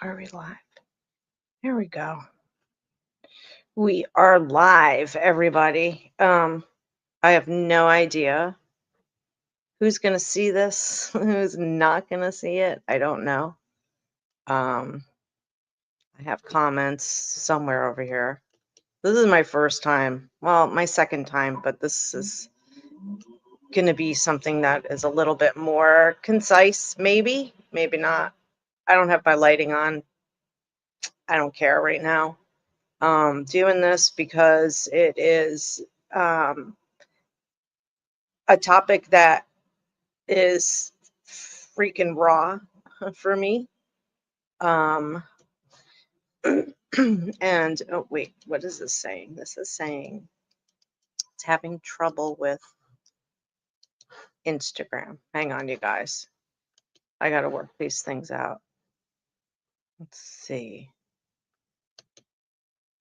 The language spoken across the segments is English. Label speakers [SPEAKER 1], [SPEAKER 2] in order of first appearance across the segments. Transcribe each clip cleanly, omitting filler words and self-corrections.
[SPEAKER 1] Are we live? There we go. We are live, everybody. I have no idea who's gonna see this, who's not gonna see it. I don't know. Um, I have comments somewhere over here. This is my first time. Well, my second time, but this is gonna be something that is a little bit more concise, maybe, maybe not. I don't have my lighting on. I don't care right now. Doing this because it is um, a topic that is freaking raw for me. Um, and oh, wait, what is this saying? This is saying it's having trouble with Instagram. Hang on, you guys. I got to work these things out. Let's see.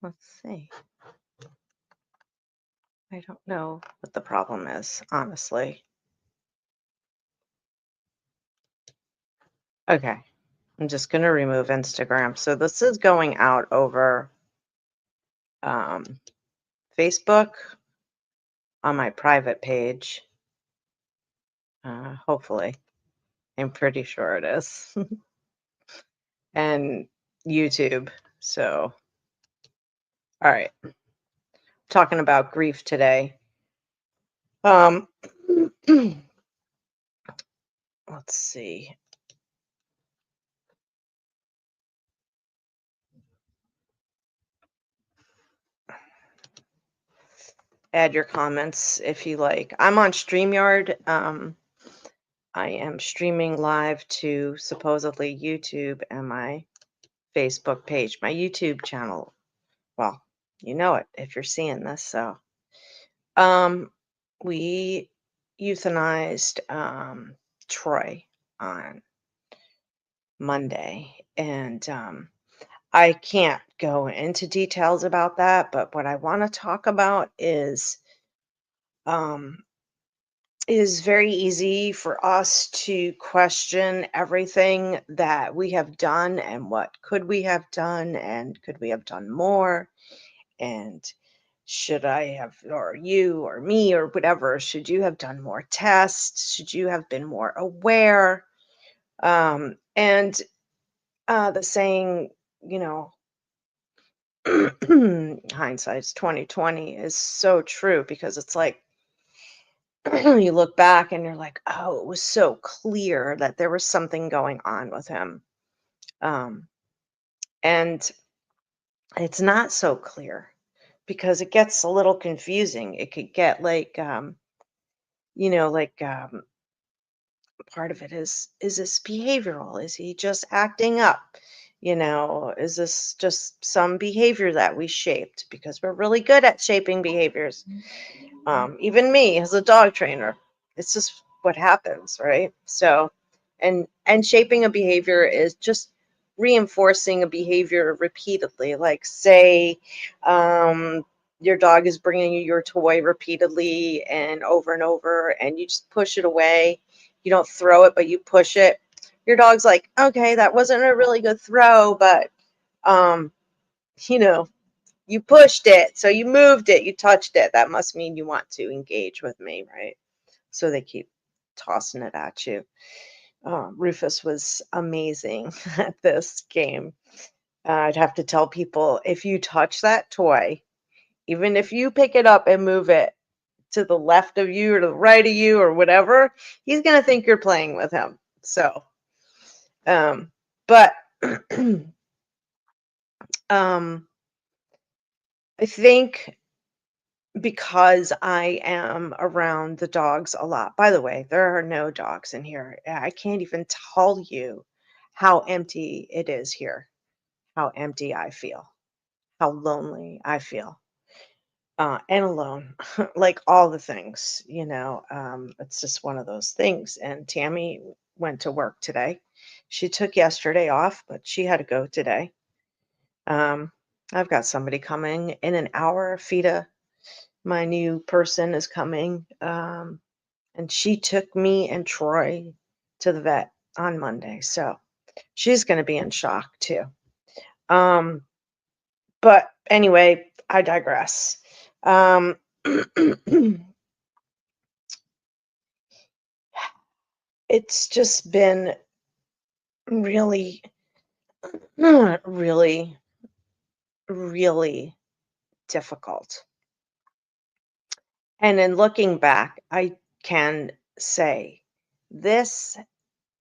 [SPEAKER 1] Let's see. I don't know what the problem is, honestly. Okay. I'm just going to remove Instagram. So this is going out over um, Facebook on my private page. Hopefully. I'm pretty sure it is. And YouTube. So, all right. Talking about grief today. Um, let's see. Add your comments if you like. I'm on StreamYard. I am streaming live to supposedly YouTube and my Facebook page, my YouTube channel. Well, you know it if you're seeing this. So, we euthanized Troy on Monday, and I can't go into details about that, but what I want to talk about um, is very easy for us to question everything that we have done and what could we have done and could we have done more and should I have, or you or me or whatever, should you have done more tests? Should you have been more aware? And the saying, you know, hindsight's 2020 is so true because it's like you look back and you're like, oh, it was so clear that there was something going on with him. Um, and it's not so clear because it gets a little confusing. It could get like, like part of it is this behavioral? Is he just acting up? Is this just some behavior that we shaped because we're really good at shaping behaviors? Even me as a dog trainer, it's just what happens, right? So, and shaping a behavior is just reinforcing a behavior repeatedly. Like, say, your dog is bringing you your toy repeatedly and over, and you just push it away. You don't throw it, but you push it. Your dog's like, okay, that wasn't a really good throw, but um, you know, you pushed it, so you moved it, you touched it. That must mean you want to engage with me, right? So they keep tossing it at you. Rufus was amazing at this game. I'd have to tell people if you touch that toy, even if you pick it up and move it to the left of you or to the right of you or whatever, he's going to think you're playing with him. So, but um, I think because I am around the dogs a lot. By the way, there are no dogs in here. I can't even tell you how empty it is here, how empty I feel, how lonely I feel, and alone, like all the things, it's just one of those things. And Tammy went to work today. She took yesterday off, but she had to go today. Um, I've got somebody coming in an hour. Fida, my new person, is coming. And she took me and Troy to the vet on Monday. So She's going to be in shock too. Um, but anyway, I digress. Um, it's just been really, really, really difficult. And in looking back, I can say this,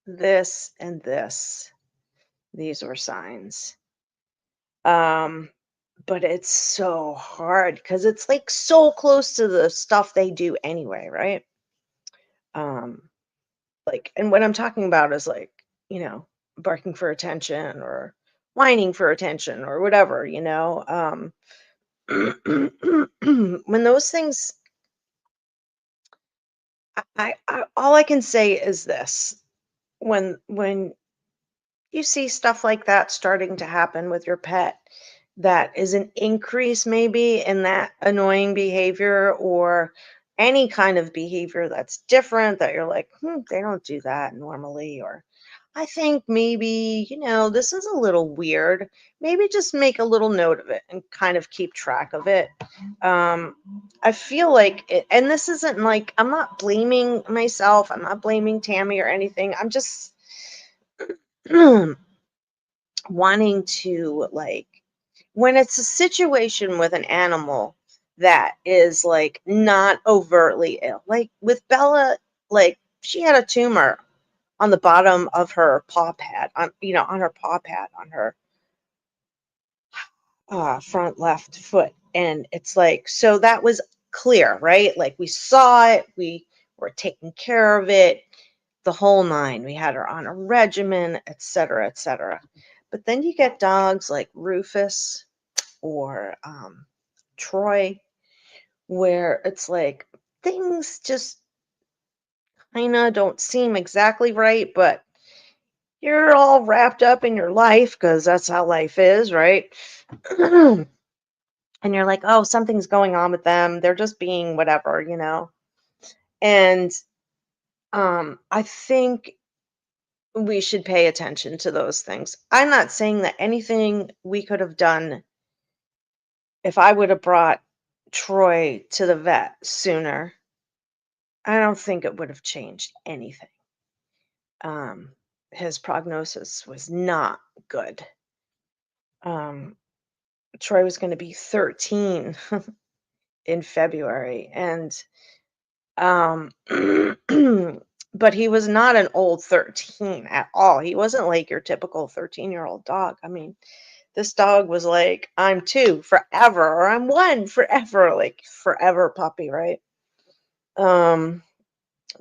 [SPEAKER 1] this, and this. These were signs. Um, but it's so hard because it's like so close to the stuff they do anyway, right? Um, like, and what I'm talking about is like, you know, barking for attention or whining for attention or whatever, you know. When those things, all I can say is this: when you see stuff like that starting to happen with your pet, that is an increase maybe in that annoying behavior or any kind of behavior that's different that you're like, they don't do that normally, or I think maybe, this is a little weird. Maybe just make a little note of it and kind of keep track of it. Um, I feel like it, and this isn't like, I'm not blaming myself, I'm not blaming Tammy or anything. I'm just wanting to, like, when it's a situation with an animal that is like not overtly ill, like with Bella, like she had a tumor on the bottom of her paw pad, on her paw pad, on her front left foot. And it's like, so that was clear, right? Like we saw it, we were taking care of it, the whole nine. We had her on a regimen, et cetera, et cetera. But then you get dogs like Rufus or Troy, where it's like things just kind of don't seem exactly right, but you're all wrapped up in your life because that's how life is, right? And you're like, oh, something's going on with them. They're just being whatever. And I think we should pay attention to those things. I'm not saying that anything we could have done if I would have brought Troy to the vet sooner, I don't think it would have changed anything. Um, his prognosis was not good. Um, Troy was going to be 13 in February, and um, but he was not an old 13 at all. He wasn't like your typical 13-year-old dog. I mean, this dog was like, I'm two forever, or I'm one forever, like forever puppy, right? Um,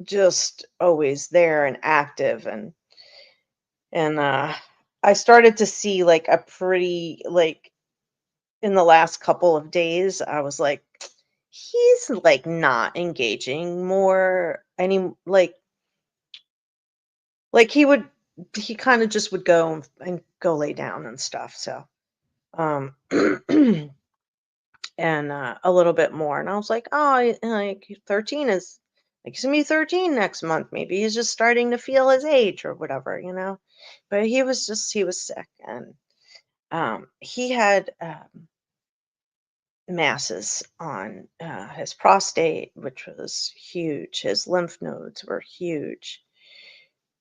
[SPEAKER 1] just always there and active, and I started to see like a pretty, like, in the last couple of days, I was like, he's like not engaging more any, like he kind of just would go and go lay down and stuff. So um and a little bit more, and I was like, oh, like 13 is like, he's gonna be 13 next month. Maybe he's just starting to feel his age or whatever. But he was sick, and he had masses on his prostate, which was huge. His lymph nodes were huge.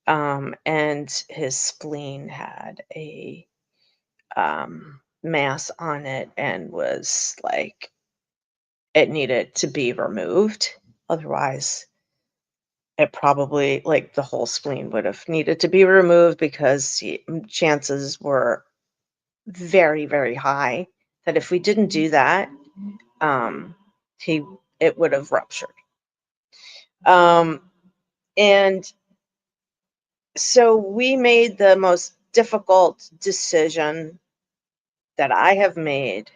[SPEAKER 1] And his spleen had a mass on it and was like, it needed to be removed. Otherwise, it probably, like, the whole spleen would have needed to be removed because chances were very, very high that if we didn't do that, um, he it would have ruptured. Um, and so we made the most difficult decision that I have made,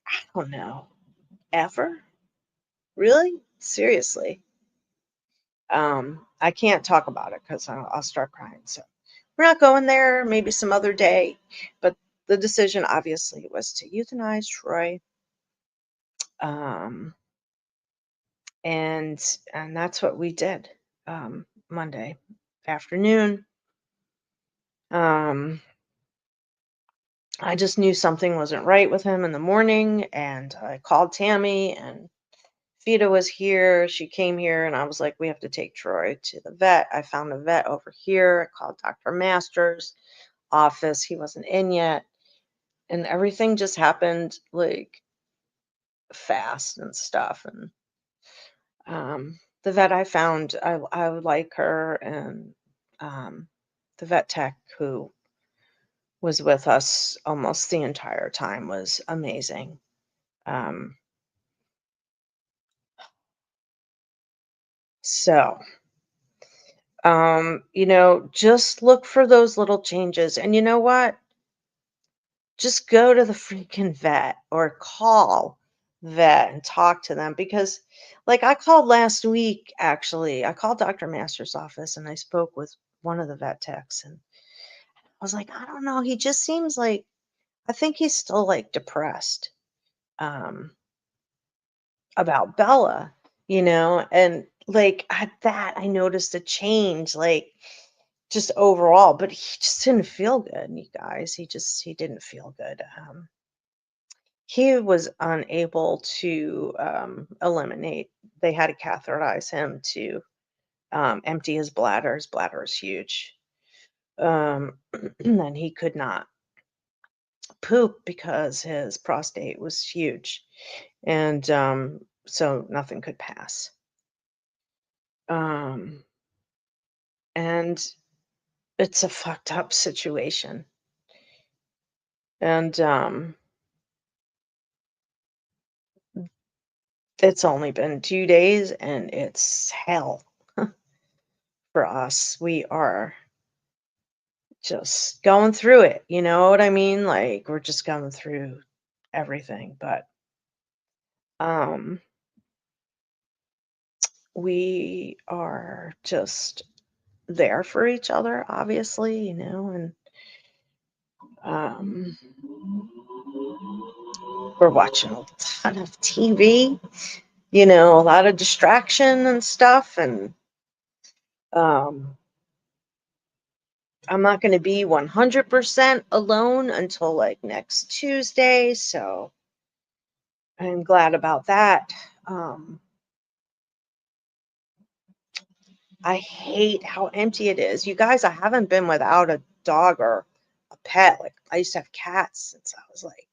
[SPEAKER 1] I don't know, ever? Really? Seriously. I can't talk about it because I'll start crying. So we're not going there, maybe some other day. But the decision obviously was to euthanize Troy. Um, and that's what we did Monday afternoon. Um, I just knew something wasn't right with him in the morning, and I called Tammy, and Fida was here. She came here, and I was like, we have to take Troy to the vet. I found a vet over here. I called Dr. Masters' office. He wasn't in yet. And everything just happened like fast and stuff. And the vet I found, I would like her, and um, the vet tech who was with us almost the entire time was amazing. Um, so, just look for those little changes. And you know what? Just go to the freaking vet or call vet and talk to them because, like, I called last week, actually. I called Dr. Master's office and I spoke with one of the vet techs, and I was like, I don't know. He just seems like, I think he's still like depressed um, about Bella, and like at that, I noticed a change, like just overall, but he just didn't feel good, you guys. He didn't feel good. He was unable to eliminate, they had to catheterize him to empty his bladder. His bladder is huge. And he could not poop because his prostate was huge. And so nothing could pass. Um, and it's a fucked up situation. And it's only been 2 days and it's hell for us. We are just going through it, you know what I mean? Like, we're just going through everything, but, um, we are just there for each other, obviously, and, um, we're watching a ton of TV, a lot of distraction and stuff, and, um, I'm not gonna be 100% alone until, like, next Tuesday, so I'm glad about that. Um I hate how empty it is. You guys, I haven't been without a dog or a pet. Like, I used to have cats since I was like,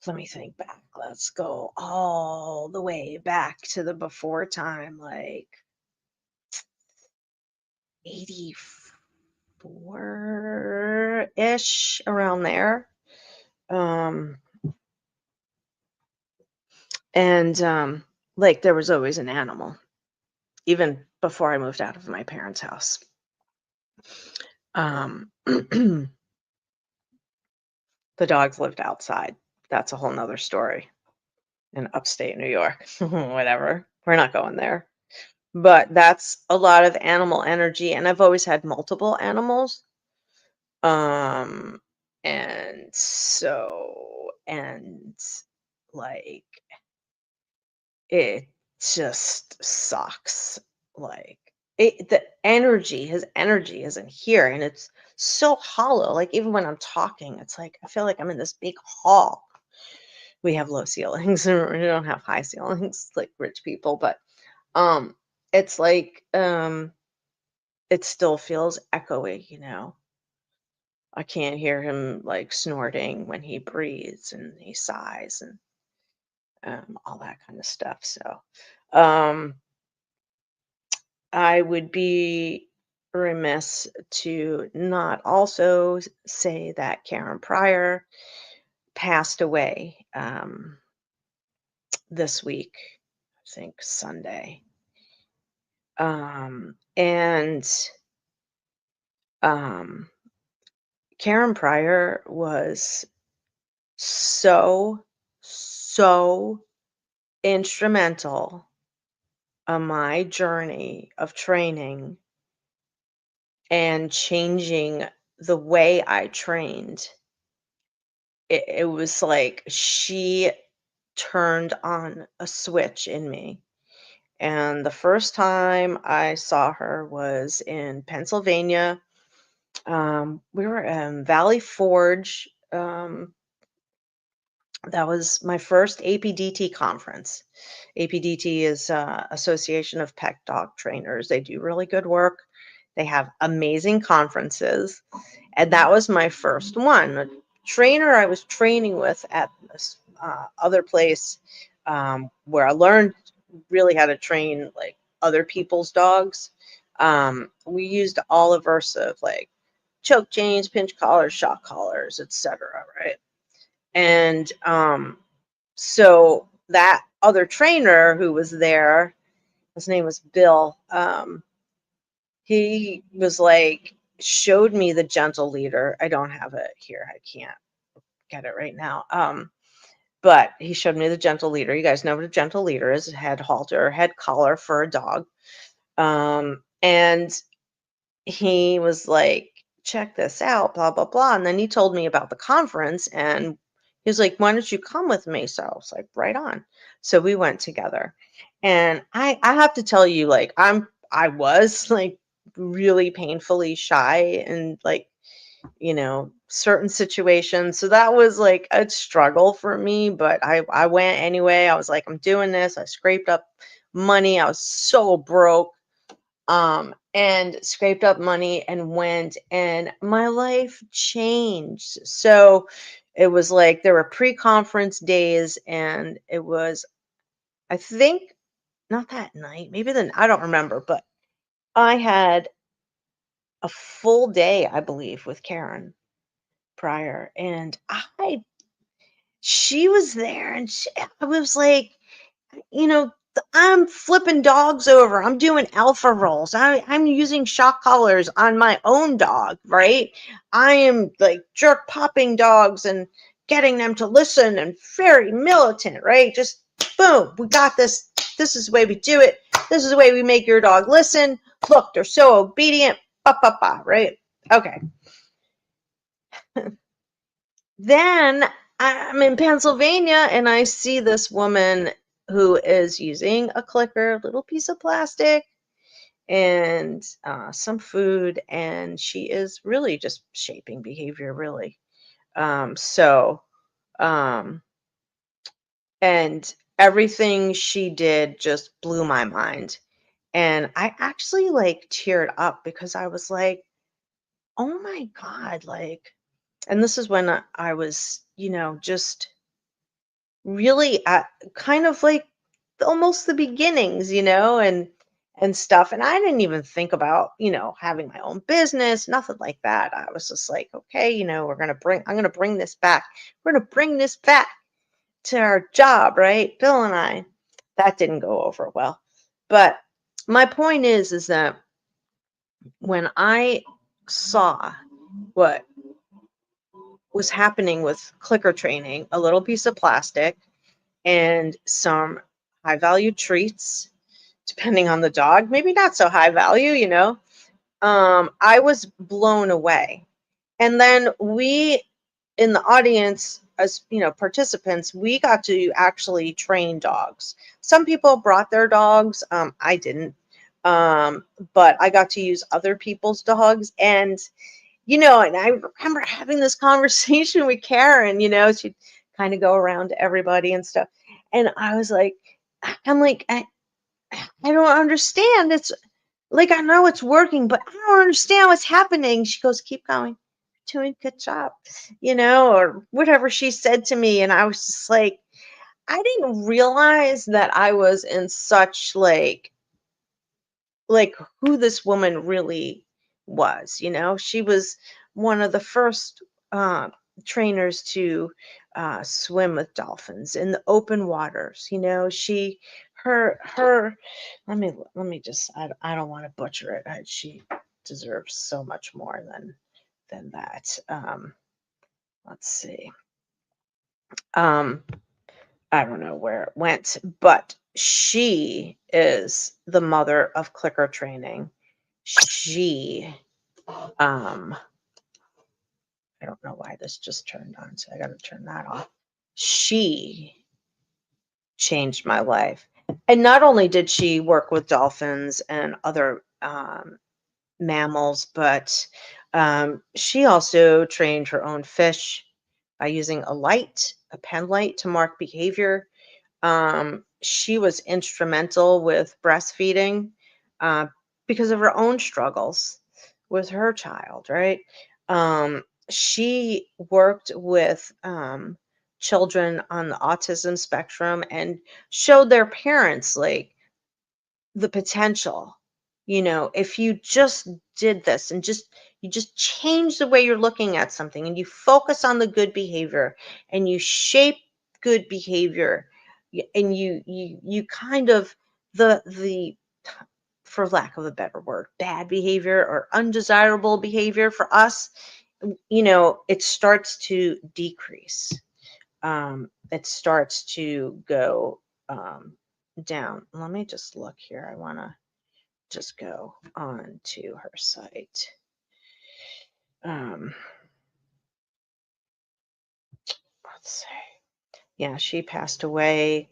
[SPEAKER 1] let me think back. Let's go all the way back to the before time, like 84-ish, around there. Um, and like there was always an animal, even before I moved out of my parents' house. The dogs lived outside. That's a whole nother story. In upstate New York, whatever. We're not going there. But that's a lot of animal energy, and I've always had multiple animals. Um, and like it just sucks. Like the energy, his energy isn't here, and it's so hollow. Like even when I'm talking, it's like I feel like I'm in this big hall. We have low ceilings, and we don't have high ceilings like rich people, but Um, it's like, it still feels echoey. I can't hear him, like, snorting when he breathes and he sighs and, all that kinda stuff, so, um, I would be remiss to not also say that Karen Pryor passed away, this week, I think Sunday. And, um Karen Pryor was so, so instrumental on my journey of training and changing the way I trained. It was like she turned on a switch in me. And the first time I saw her was in Pennsylvania. We were in Valley Forge. That was my first APDT conference. APDT is Association of Pet Dog Trainers. They do really good work. They have amazing conferences, and that was my first one. A trainer I was training with at this other place, where I learned really how to train like other people's dogs. We used all aversive, like choke chains, pinch collars, shock collars, etc. Right, and so that other trainer who was there, his name was Bill. He was like, showed me the gentle leader. I don't have it here. I can't get it right now. But he showed me the gentle leader. You guys know what a gentle leader is: a head halter, head collar for a dog. And he was like, check this out, blah, blah, blah. And then he told me about the conference and he was like, why don't you come with me? So I was like, right on. So we went together. And I have to tell you, like, I was like really painfully shy and like, certain situations. So that was like a struggle for me, but I went anyway. I was like, I'm doing this. I scraped up money. I was so broke, and scraped up money and went, and my life changed. So it was like there were pre-conference days, and it was, I think, not that night, maybe then, I don't remember, but I had a full day, I believe, with Karen prior, and I she was there, and I was like, I'm flipping dogs over. I'm doing alpha rolls. I'm using shock collars on my own dog, right? I am like jerk popping dogs and getting them to listen and very militant, right? Just boom, we got this. This is the way we do it. This is the way we make your dog listen. Look, they're so obedient. Ba, ba, ba, right? Okay. Then I'm in Pennsylvania and I see this woman who is using a clicker, little piece of plastic, and some food, and she is really just shaping behavior, really. So, um, and everything she did just blew my mind. And I actually like teared up because I was like, oh my God, like, and this is when I was, just really at kind of like almost the beginnings, and stuff. And I didn't even think about, having my own business, nothing like that. I was just like, okay, I'm gonna bring this back. We're gonna bring this back to our job, right? Bill and I. That didn't go over well. But my point is that when I saw what was happening with clicker training, a little piece of plastic and some high value treats, depending on the dog, maybe not so high value, I was blown away. And then we, in the audience, as participants, we got to actually train dogs. Some people brought their dogs. I didn't. But I got to use other people's dogs. And and I remember having this conversation with Karen, she'd kind of go around to everybody and stuff. And I was like, I'm like, I don't understand. It's like, I know it's working, but I don't understand what's happening. She goes, keep going. You're doing a good job, or whatever she said to me. And I was just like, I didn't realize that I was in such like who this woman really was. She was one of the first trainers to swim with dolphins in the open waters. She her let me just, I don't want to butcher it. She deserves so much more than that. Let's see. um I don't know where it went, but she is the mother of clicker training. She, um, I don't know why this just turned on, so I got to turn that off. She changed my life. And not only did she work with dolphins and other mammals, but She also trained her own fish by using a pen light to mark behavior. She was instrumental with breastfeeding uh, because of her own struggles with her child, right? She worked with children on the autism spectrum and showed their parents like the potential. If you just did this and you just change the way you're looking at something and you focus on the good behavior and you shape good behavior and you kind of the for lack of a better word, bad behavior or undesirable behavior for us, it starts to decrease. It starts to go um, down. Let me just look here. I want to just go on to her site. Um, let's see. Yeah, she passed away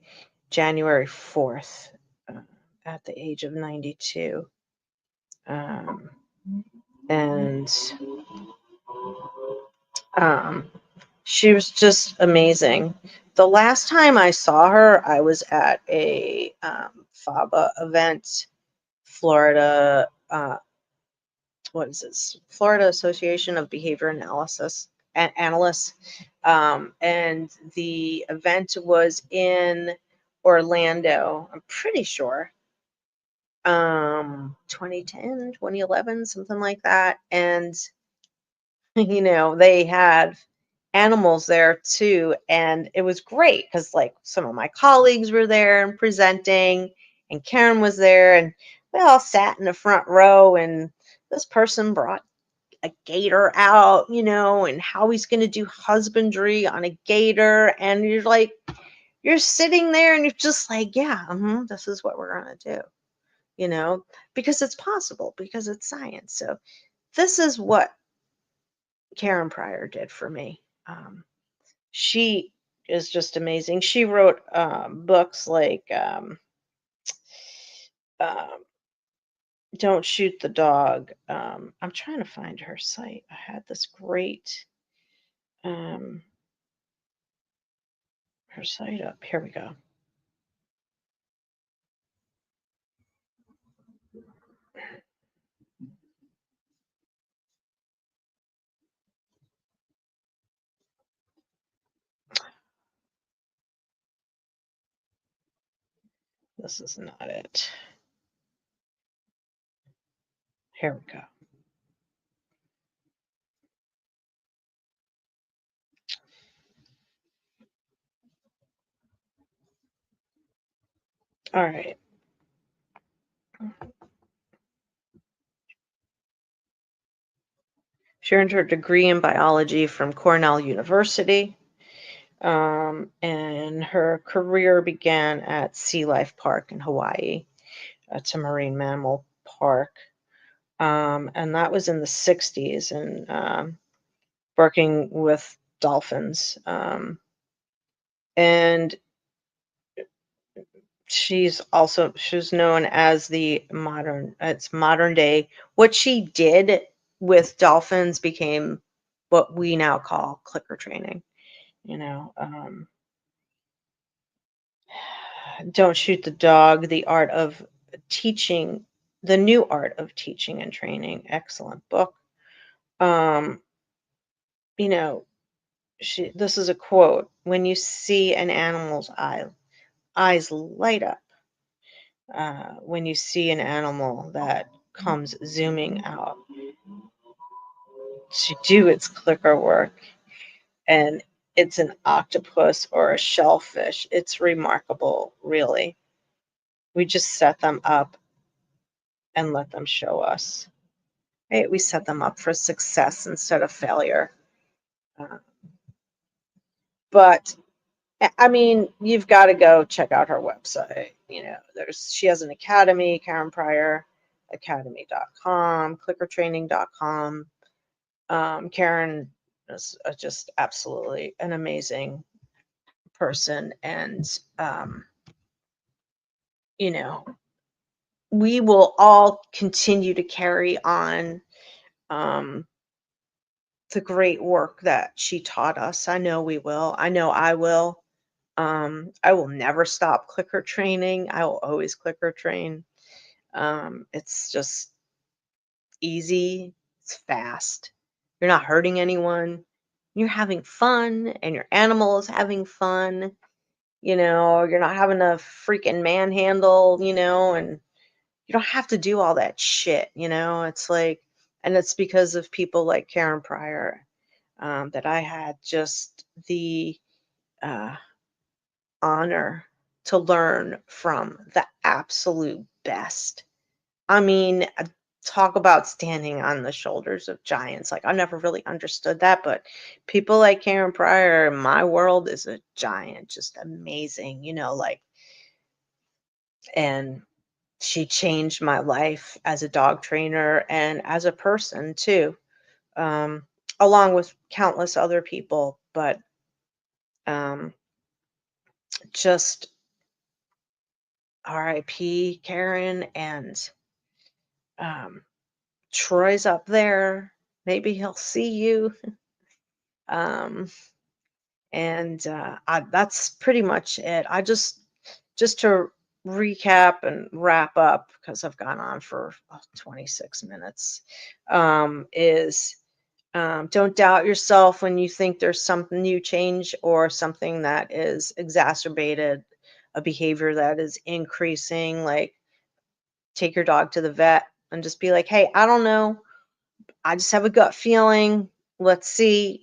[SPEAKER 1] January 4th at the age of 92. Um, and um, she was just amazing. The last time I saw her, I was at a FABA event, Florida. What is this? Florida Association of Behavior Analysis Analysts, and the event was in Orlando. I'm pretty sure 2010, 2011, something like that. And they had animals there too, and it was great because like some of my colleagues were there and presenting, and Karen was there, and we all sat in the front row, and this person brought a gator out, and how he's going to do husbandry on a gator. And you're sitting there and you're just like, yeah, this is what we're going to do, because it's possible, because it's science. So this is what Karen Pryor did for me. She is just amazing. She wrote books like um, Don't Shoot the Dog. I'm trying to find her site. I had this great um, her site up. Here we go. This is not it. Here we go. All right. She earned her degree in biology from Cornell University. And her career began at Sea Life Park in Hawaii. It's a marine mammal park. And that was in the 60s, and working with dolphins. And she's known as it's modern day. What she did with dolphins became what we now call clicker training. You know, Don't Shoot the Dog: The Art of Teaching, the New Art of Teaching and Training. Excellent book. Um, you know, this is a quote: "When you see an animal's eyes light up, when you see an animal that comes zooming out to do its clicker work, and it's an octopus or a shellfish, it's remarkable, really. We just set them up and let them show us, right? We set them up for success instead of failure. Uh, but I mean, you've got to go check out her website. She has an academy, Karen Pryor Academy.com, clickertraining.com. Karen is just absolutely an amazing person. And, you know, we will all continue to carry on, um, the great work that she taught us. I know we will. I know I will. I will never stop clicker training. I will always clicker train. It's just easy, it's fast. You're not hurting anyone. You're having fun, and your animal is having fun. You're not having to freaking manhandle, and you don't have to do all that shit. It's like, and it's because of people like Karen Pryor, that I had just the uh, honor to learn from the absolute best. I mean, talk about standing on the shoulders of giants. Like, I never really understood that, but people like Karen Pryor in my world is a giant, just amazing, like, and she changed my life as a dog trainer and as a person too, um, along with countless other people. But um, just RIP Karen, and um, Troy's up there. Maybe he'll see you. Um, and that's pretty much it. Just to recap and wrap up, because I've gone on for 26 minutes, is don't doubt yourself when you think there's something new change or something that is exacerbated, a behavior that is increasing. Like, take your dog to the vet and just be like, hey, I don't know. I just have a gut feeling. Let's see.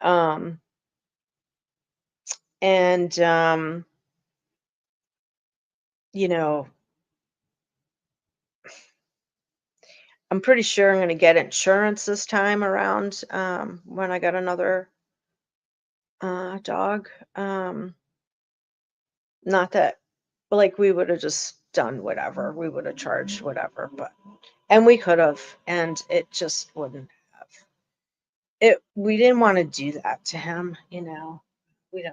[SPEAKER 1] Um, and, you know, I'm pretty sure I'm going to get insurance this time around, when I got another dog. Not that, like, we would have just done whatever, we would have charged whatever, and we could have, and it just wouldn't have. We didn't want to do that to him. We didn't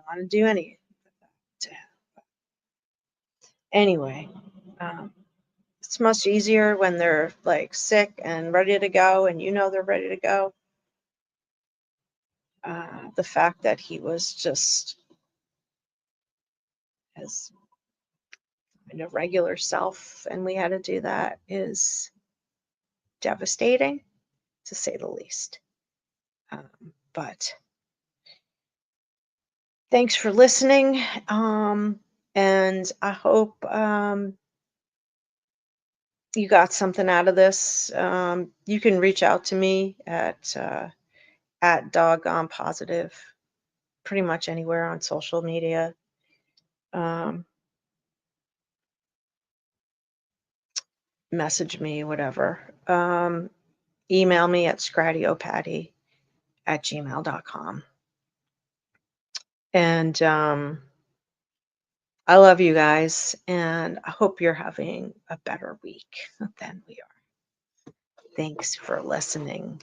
[SPEAKER 1] want to do any of that to him. Anyway, um, it's much easier when they're like sick and ready to go, and they're ready to go. The fact that he was just his regular self and we had to do that is devastating, to say the least. But thanks for listening. And I hope you got something out of this. You can reach out to me at Doggone Positive, pretty much anywhere on social media. Um, Message me, whatever. Email me at scrattyopatty@gmail.com. And I love you guys, and I hope you're having a better week than we are. Thanks for listening.